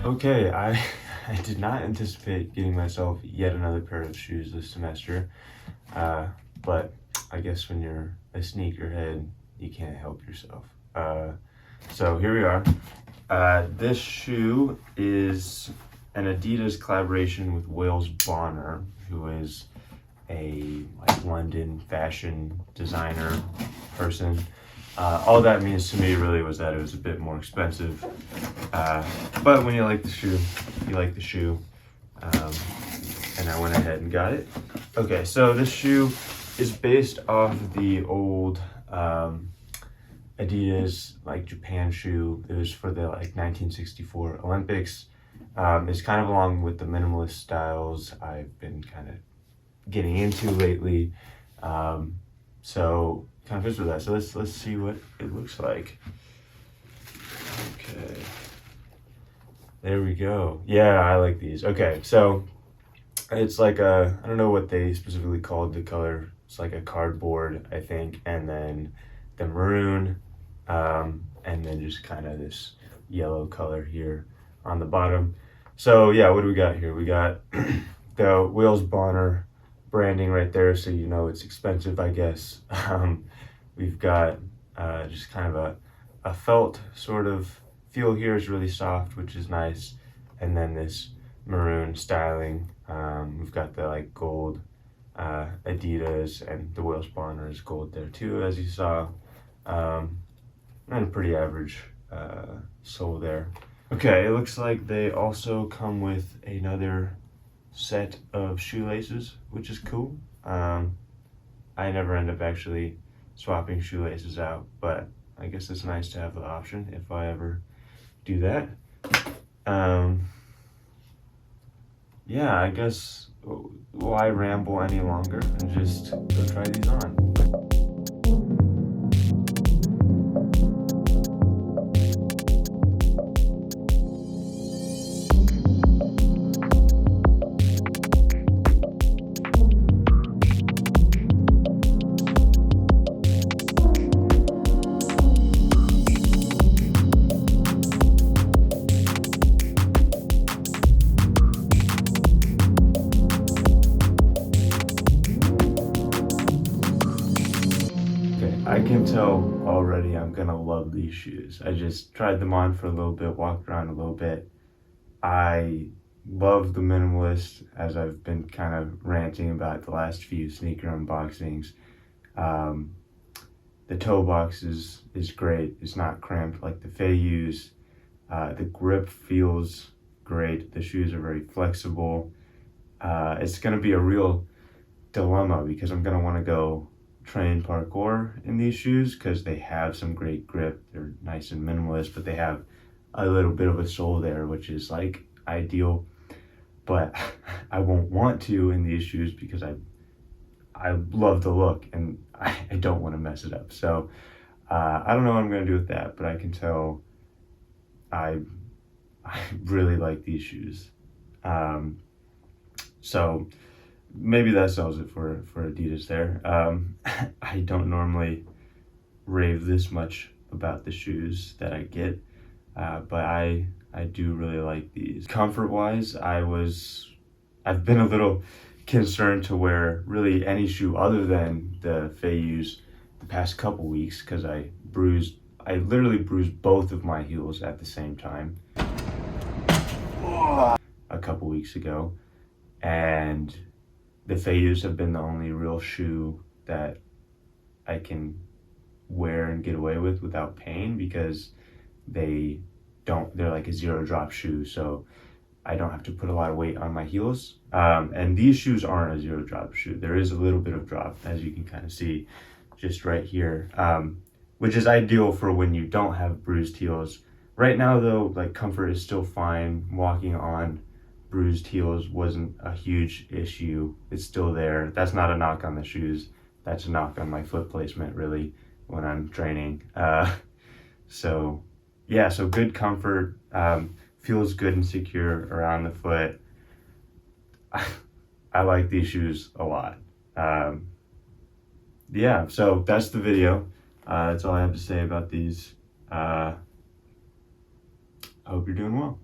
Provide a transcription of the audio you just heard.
Okay, I did not anticipate getting myself yet another pair of shoes this semester, but I guess when you're a sneakerhead, you can't help yourself. So here we are. This shoe is an Adidas collaboration with Wales Bonner, who is a London fashion designer person. All that means to me really was that it was a bit more expensive. But when you like the shoe, you like the shoe. And I went ahead and got it. Okay, so this shoe is based off the old Adidas Japan shoe. It was for the 1964 Olympics. It's kind of along with the minimalist styles I've been kind of getting into lately. So kind of fits with that. So let's see what it looks like. Okay. There we go. Yeah, I like these. Okay, so it's like I don't know what they specifically called the color. It's like a cardboard, I think, and then the maroon, and then just kind of this yellow color here on the bottom. So yeah, what do we got here? We got the Wales Bonner branding right there, so you know it's expensive, I guess. We've got just kind of a felt sort of feel here. Is really soft, which is nice, and then this maroon styling. We've got the gold Adidas, and the Wales Bonner is gold there too, as you saw, and a pretty average sole there. Okay, it looks like they also come with another set of shoelaces, which is cool. I never end up actually swapping shoelaces out, but I guess it's nice to have the option if I ever do that. Yeah, I guess why ramble any longer and just go try these on. I can tell already I'm gonna love these shoes. I just tried them on for a little bit, walked around a little bit. I love the minimalist, as I've been kind of ranting about the last few sneaker unboxings. The toe box is great. It's not cramped like the Fayus. The grip feels great. The shoes are very flexible. It's gonna be a real dilemma because I'm gonna want to go train parkour in these shoes because they have some great grip. They're nice and minimalist, but they have a little bit of a sole there, which is ideal. But I won't want to in these shoes because I love the look and I don't want to mess it up. So I don't know what I'm gonna do with that, but I can tell I really like these shoes. So maybe that sells it for Adidas there. I don't normally rave this much about the shoes that I get, but I do really like these. Comfort-wise, I've been a little concerned to wear really any shoe other than the Fayus the past couple weeks because I literally bruised both of my heels at the same time a couple weeks ago, and the Fayus have been the only real shoe that I can wear and get away with without pain because they're like a zero drop shoe, so I don't have to put a lot of weight on my heels. And these shoes aren't a zero drop shoe. There is a little bit of drop, as you can kind of see just right here, which is ideal for when you don't have bruised heels. Right now though, comfort is still fine. Walking on bruised heels wasn't a huge issue. It's still there. That's not a knock on the shoes. That's a knock on my foot placement really when I'm training. So yeah, so good comfort, feels good and secure around the foot. I like these shoes a lot. yeah, so that's the video. That's all I have to say about these. I hope you're doing well.